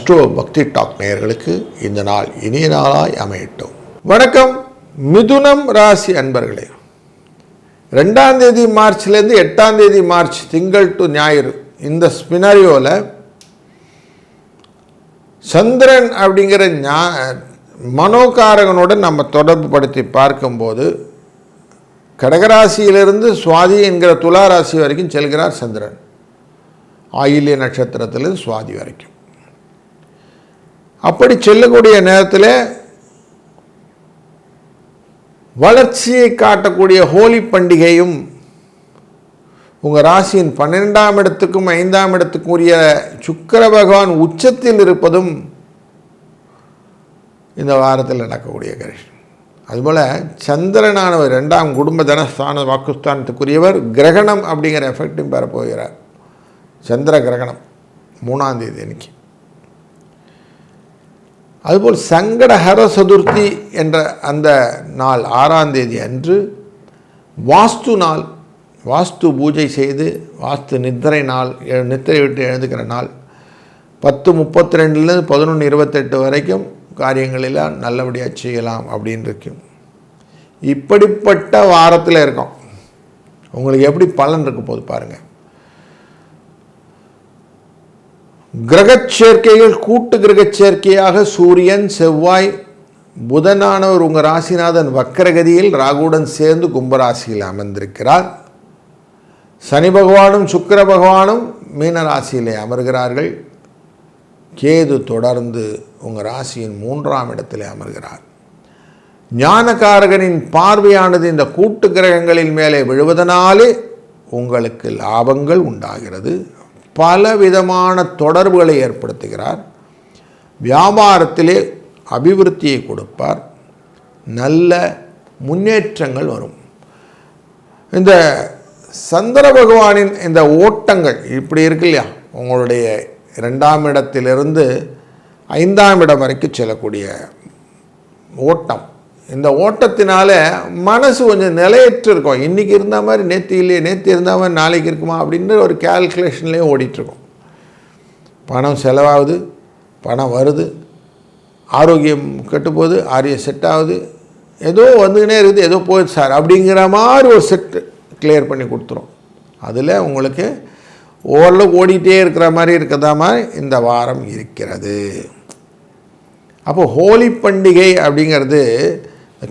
Astro பக்தி talk நேயர்களுக்கு இந்த நாள் இனிய நாளாய் அமையட்டும். வணக்கம். மிதுனம் ராசி அன்பர்களே, 2ஆம் தேதி மார்ச்லேருந்து 8ஆம் தேதி மார்ச் திங்கள் டு ஞாயிறு இந்த ஸ்பினாரியோவில் சந்திரன் அப்படிங்கிற மனோகாரகனுடன் நம்ம தொடர்பு படுத்தி பார்க்கும்போது கடகராசியிலிருந்து சுவாதி என்கிற துலா ராசி வரைக்கும் செல்கிறார் சந்திரன். ஆயில்ய நட்சத்திரத்திலிருந்து சுவாதி வரைக்கும். அப்படி செல்லக்கூடிய நேரத்தில் வளர்ச்சியை காட்டக்கூடிய ஹோலி பண்டிகையும் உங்கள் ராசியின் 12ஆம் இடத்துக்கும் 5ஆம் இடத்துக்குரிய சுக்கிர பகவான் உச்சத்தில் இருப்பதும் இந்த வாரத்தில் நடக்கக்கூடிய கரிஷன். அதுபோல் சந்திரனானவர் 2ஆம் குடும்ப தனஸ்தான வாக்குஸ்தானத்துக்குரியவர் கிரகணம் அப்படிங்கிற எஃபெக்டும் பெறப்போகிறார். சந்திர கிரகணம் 3ஆம் தேதி அன்னைக்கு. அதுபோல் சங்கடஹர சதுர்த்தி என்ற அந்த நாள் 6ஆம் தேதி அன்று வாஸ்து நாள், வாஸ்து பூஜை செய்து வாஸ்து நித்திரை நாள், நித்திரை விட்டு எழுந்துக்கிற நாள். 10:32 11:28 வரைக்கும் காரியங்களெல்லாம் நல்லபடியாக செய்யலாம் அப்படின்னு இருக்கும். இப்படிப்பட்ட வாரத்தில் இருக்கோம். உங்களுக்கு எப்படி பலன் இருக்க போது பாருங்கள். கிரகச் சேர்க்கைகள் கூட்டு கிரகச் சேர்க்கையாக சூரியன், செவ்வாய், புதனானவர் உங்கள் ராசிநாதன் வக்கரகதியில் ராகுடன் சேர்ந்து கும்பராசியில் அமர்ந்திருக்கிறார். சனி பகவானும் சுக்கிர பகவானும் மீன ராசியிலே அமர்கிறார்கள். கேது தொடர்ந்து உங்கள் ராசியின் 3ஆம் இடத்திலே அமர்கிறார். ஞானகாரகனின் பார்வையானது இந்த கூட்டு கிரகங்களின் மேலே விழுவதனாலே உங்களுக்கு லாபங்கள் உண்டாகிறது. பல விதமான தொடர்புகளை ஏற்படுத்துகிறார். வியாபாரத்திலே அபிவிருத்தியை கொடுப்பார். நல்ல முன்னேற்றங்கள் வரும். இந்த சந்திர பகவானின் இந்த ஓட்டங்கள் இப்படி இருக்கு இல்லையா, உங்களுடைய 2ஆம் இடத்திலிருந்து 5ஆம் இடம் வரைக்கும் செல்லக்கூடிய ஓட்டம். இந்த ஓட்டத்தினால மனசு கொஞ்சம் நிலையற்று இருக்கும். இன்றைக்கி இருந்த மாதிரி நேற்று இல்லையே, நேற்று இருந்த மாதிரி நாளைக்கு இருக்குமா அப்படின்ற ஒரு கேல்குலேஷன்லேயே ஓடிட்டுருக்கோம். பணம் செலவாகுது, பணம் வருது, ஆரோக்கியம் கெட்டுப்போகுது, ஆரோக்கியம் செட் ஆகுது, ஏதோ வந்துக்கினே இருக்குது, ஏதோ போகுது சார் அப்படிங்கிற மாதிரி ஒரு செட்டு கிளியர் பண்ணி கொடுத்துரும். அதில் உங்களுக்கு ஓரளவுக்கு ஓடிட்டே இருக்கிற மாதிரி இருக்கிறதா மாதிரி இந்த வாரம் இருக்கிறது. அப்போது ஹோலி பண்டிகை அப்படிங்கிறது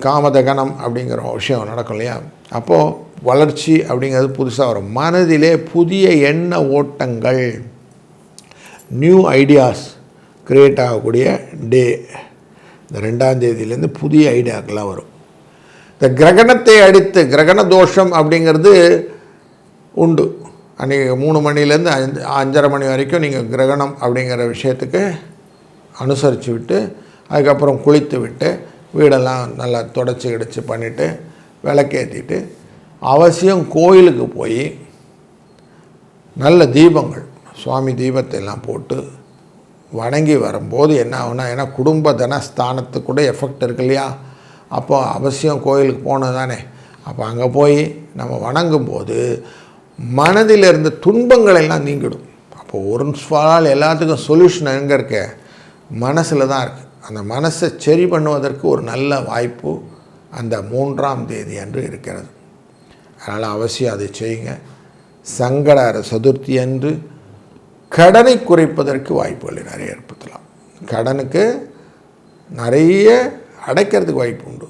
காமதகனம் அப்படிங்கிற விஷயம் நடக்கும் இல்லையா. அப்போது வளர்ச்சி அப்படிங்கிறது புதுசாக வரும். மனதிலே புதிய எண்ண ஓட்டங்கள், நியூ ஐடியாஸ் க்ரியேட் ஆகக்கூடிய டே இந்த 2ஆம் தேதியிலேருந்து புதிய ஐடியாக்கெல்லாம் வரும். இந்த கிரகணத்தை அடித்து, கிரகண தோஷம் அப்படிங்கிறது உண்டு. அன்றைக்கி 3 மணிலேருந்து 5:30 மணி வரைக்கும் நீங்கள் கிரகணம் அப்படிங்கிற விஷயத்துக்கு அனுசரித்து விட்டு அதுக்கப்புறம் குளித்து விட்டு வீடெல்லாம் நல்லா தொடச்சி கிடச்சி பண்ணிவிட்டு விளக்கேற்றிட்டு அவசியம் கோயிலுக்கு போய் நல்ல தீபங்கள், சுவாமி தீபத்தை எல்லாம் போட்டு வணங்கி வரும்போது என்ன ஆகுனா, ஏன்னா குடும்ப தனஸ்தானத்துக்கு கூட எஃபெக்ட் இருக்கு இல்லையா. அப்போ அவசியம் கோயிலுக்கு போனது தானே. அப்போ அங்கே போய் நம்ம வணங்கும்போது மனதில் இருந்த துன்பங்கள் எல்லாம் நீங்கிடும். அப்போ ஒரு நாள் எல்லாத்துக்கும் சொல்யூஷன் எங்கே இருக்க, மனசில் தான் இருக்குது. அந்த மனசை சரி பண்ணுவதற்கு ஒரு நல்ல வாய்ப்பு அந்த 3ஆம் தேதி அன்று இருக்கிறது. அதனால் அவசியம் அதை செய்யுங்க. சங்கடஹர சதுர்த்தி அன்று கடனை குறைப்பதற்கு வாய்ப்புகளை நிறைய ஏற்படுத்தலாம். கடனுக்கு நிறைய அடைக்கிறதுக்கு வாய்ப்பு உண்டு.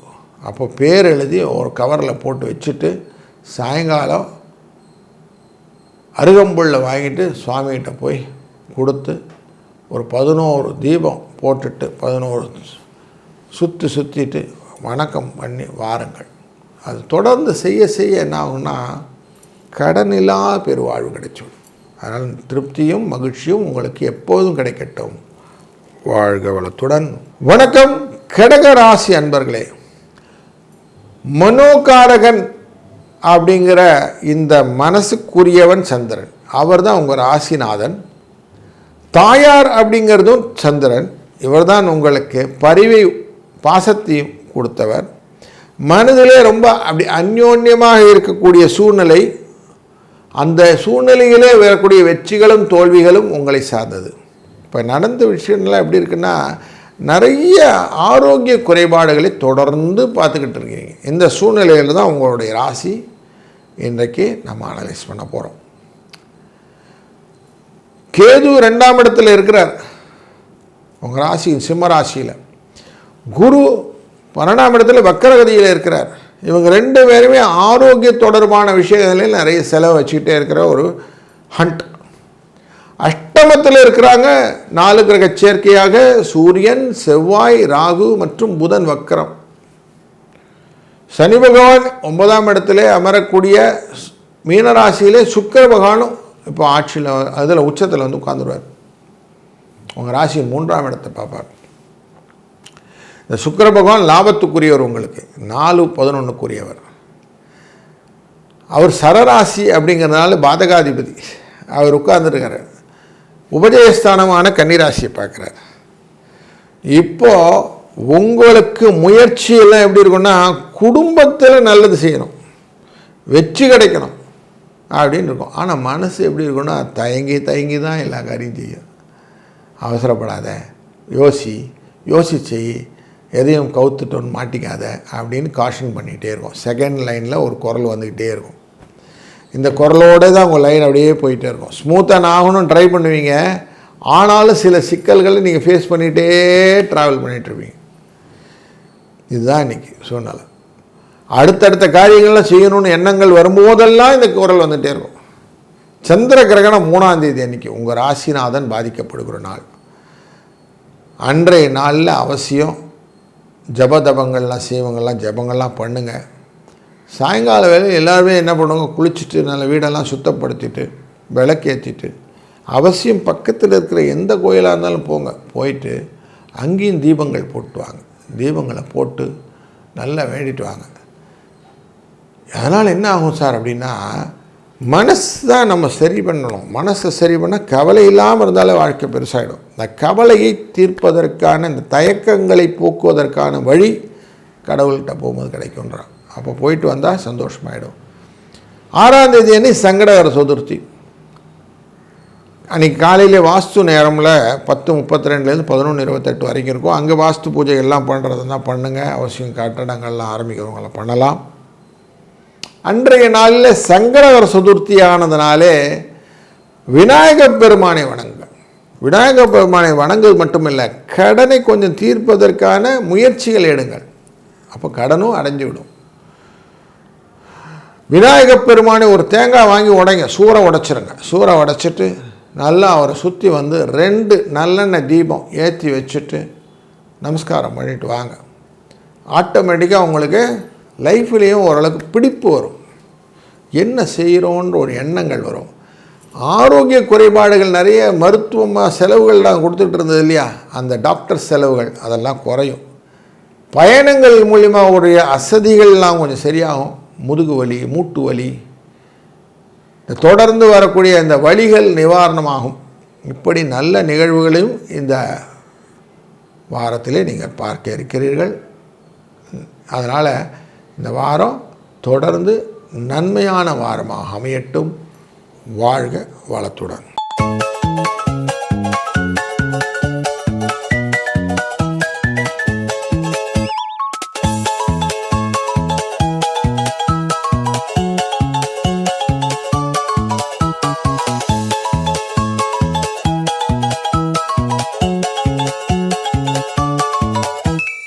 அப்போ பேர் எழுதி ஒரு கவரில் போட்டு வச்சுட்டு சாயங்காலம் அருகம்புல்லை வாங்கிட்டு சுவாமிகிட்ட போய் கொடுத்து ஒரு 11 தீபம் போட்டுட்டு 11 சுற்றிட்டு வணக்கம் பண்ணி வாருங்கள். அது தொடர்ந்து செய்ய செய்ய என்ன ஆகும்னா கடனில்லா பெருவாழ்வு கிடைச்சிடும். அதனால் திருப்தியும் மகிழ்ச்சியும் உங்களுக்கு எப்போதும் கிடைக்கட்டும். வாழ்க வளத்துடன். வணக்கம் கடக ராசி அன்பர்களே. மனோகாரகன் அப்படிங்கிற இந்த மனசுக்குரியவன் சந்திரன். அவர் தான் உங்கள் ராசிநாதன். தாயார் அப்படிங்கிறதும் சந்திரன். இவர் தான் உங்களுக்கு பரிவை பாசத்தையும் கொடுத்தவர். மனதிலே ரொம்ப அப்படி அந்யோன்யமாக இருக்கக்கூடிய சூழ்நிலை, அந்த சூழ்நிலையிலே வரக்கூடிய வெற்றிகளும் தோல்விகளும் உங்களை சார்ந்தது. இப்போ நடந்த விஷயங்கள்லாம் எப்படி இருக்குன்னா, நிறைய ஆரோக்கிய குறைபாடுகளை தொடர்ந்து பார்த்துக்கிட்டு இருக்கீங்க. இந்த சூழ்நிலையில் தான் உங்களுடைய ராசி இன்றைக்கு நம்ம அனலைஸ் பண்ண போகிறோம். கேது 2ஆம் இடத்துல இருக்கிறார் உங்கள் ராசியின் சிம்ம ராசியில். குரு 12ஆம் இடத்துல வக்கரகதியில் இருக்கிறார். இவங்க 2 பேருமே ஆரோக்கிய தொடர்பான விஷயங்களில் நிறைய செலவு வச்சுக்கிட்டே இருக்கிற ஒரு ஹண்ட். அஷ்டமத்தில் இருக்கிறாங்க 4 கிரக சேர்க்கையாக சூரியன், செவ்வாய், ராகு மற்றும் புதன் வக்கரம். சனி பகவான் 9ஆம் இடத்துல அமரக்கூடிய மீனராசியிலே சுக்கிர பகவானும் இப்போ ஆட்சியில் அதில் உச்சத்தில் வந்து உட்காந்துருவார். உங்கள் ராசியின் 3ஆம் இடத்தை பார்ப்பார். இந்த சுக்கிர பகவான் லாபத்துக்குரியவர், உங்களுக்கு 4-11க்குரியவர். அவர் சரராசி அப்படிங்கிறதுனால பாதகாதிபதி. அவர் உட்கார்ந்துருக்கார். உபஜயஸ்தானமான கன்னிராசியை பார்க்குறார். இப்போது உங்களுக்கு முயற்சியெல்லாம் எப்படி இருக்குன்னா, குடும்பத்தில் நல்லது செய்யணும், வெற்றி கிடைக்கணும் அப்படின்னு இருக்கும். ஆனால் மனசு எப்படி இருக்குன்னா, தயங்கி தான் எல்லா காரியம் செய்யும். அவசரப்படாத, யோசிச்சு எதையும் கவுத்துட்டோன்னு மாட்டிக்காத அப்படின்னு காஷன் பண்ணிகிட்டே இருக்கும். செகண்ட் லைனில் ஒரு குரல் வந்துக்கிட்டே இருக்கும். இந்த குரலோடு தான் உங்கள் லைன் அப்படியே போயிட்டே இருக்கும். ஸ்மூத்தாக ஆகணும்னு ட்ரை பண்ணுவீங்க. ஆனாலும் சில சிக்கல்களை நீங்கள் ஃபேஸ் பண்ணிகிட்டே ட்ராவல் பண்ணிகிட்ருப்பீங்க. இதுதான் இன்றைக்கி சூழ்நிலை. அடுத்தடுத்த காரியங்கள்லாம் செய்யணும்னு எண்ணங்கள் வரும்போதெல்லாம் இந்த குரல் வந்துகிட்டே இருக்கும். சந்திர கிரகணம் 3ஆம் தேதி அன்றைக்கி உங்கள் ராசிநாதன் பாதிக்கப்படுகிற நாள். அன்றைய நாளில் அவசியம் ஜபதபங்கள்லாம் செய்வங்கள்லாம் ஜபங்கள்லாம் பண்ணுங்கள். சாயங்கால வேலையில் எல்லாருமே என்ன பண்ணுவாங்க, குளிச்சுட்டு நல்ல வீடெல்லாம் சுத்தப்படுத்திட்டு விளக்கேற்றிட்டு அவசியம் பக்கத்தில் இருக்கிற எந்த கோயிலாக இருந்தாலும் போயிட்டு அங்கேயும் தீபங்கள் போட்டு வாங்க. தீபங்களை போட்டு நல்லா வேண்டிட்டு வாங்க. அதனால் என்ன ஆகும் சார் அப்படின்னா, மனசு தான் நம்ம சரி பண்ணணும். மனசை சரி பண்ணால் கவலை இல்லாமல் இருந்தாலே வாழ்க்கை பெருசாகிடும். இந்த கவலையை தீர்ப்பதற்கான, இந்த தயக்கங்களை போக்குவதற்கான வழி கடவுள்கிட்ட போகும்போது கிடைக்குன்றான். அப்போ போயிட்டு வந்தால் சந்தோஷமாயிடும். 6ஆம் தேதி அன்னைக்கு சங்கடகர சதுர்த்தி. அன்றைக்கி காலையில் வாஸ்து நேரமில் 10:32 11:28 வரைக்கும் இருக்கும். அங்கே வாஸ்து பூஜைகள்லாம் பண்ணுறதுனா பண்ணுங்கள். அவசியம் கட்டடங்கள்லாம் ஆரம்பிக்கிறவங்களாம் பண்ணலாம். அன்றைய நாளில் சங்கடகர சதுர்த்தி ஆனதுனாலே விநாயகப் பெருமானை வணங்க. விநாயகப் பெருமானை வணங்குவது மட்டுமில்லை, கடனை கொஞ்சம் தீர்ப்பதற்கான முயற்சிகள் எடுங்கள். அப்போ கடனும் அடைஞ்சிவிடும். விநாயகப் பெருமானை ஒரு தேங்காய் வாங்கி உடைங்க, சூறை உடைச்சிருங்க. சூறை உடைச்சிட்டு நல்லா அவரை சுற்றி வந்து 2 நல்லெண்ணெய் தீபம் ஏற்றி வச்சுட்டு நமஸ்காரம் பண்ணிட்டு வாங்க. ஆட்டோமேட்டிக்காக உங்களுக்கு லைஃப்லேயும் ஓரளவுக்கு பிடிப்பு வரும். என்ன செய்கிறோன்ற ஒரு எண்ணங்கள் வரும். ஆரோக்கிய குறைபாடுகள் நிறைய மருத்துவமாக செலவுகள் நான் கொடுத்துட்டு இருந்தது இல்லையா, அந்த டாக்டர் செலவுகள் அதெல்லாம் குறையும். பயணங்கள் மூலிமா உடைய அசதிகள்லாம் கொஞ்சம் சரியாகும். முதுகு வலி, மூட்டு வலி, தொடர்ந்து வரக்கூடிய இந்த வலிகள் நிவாரணமாகும். இப்படி நல்ல நிகழ்வுகளையும் இந்த வாரத்திலே நீங்கள் பார்க்க இருக்கிறீர்கள். அதனால் இந்த வாரம் தொடர்ந்து நன்மையான வாரமாக அமையட்டும். வாழ்க வளத்துடன்.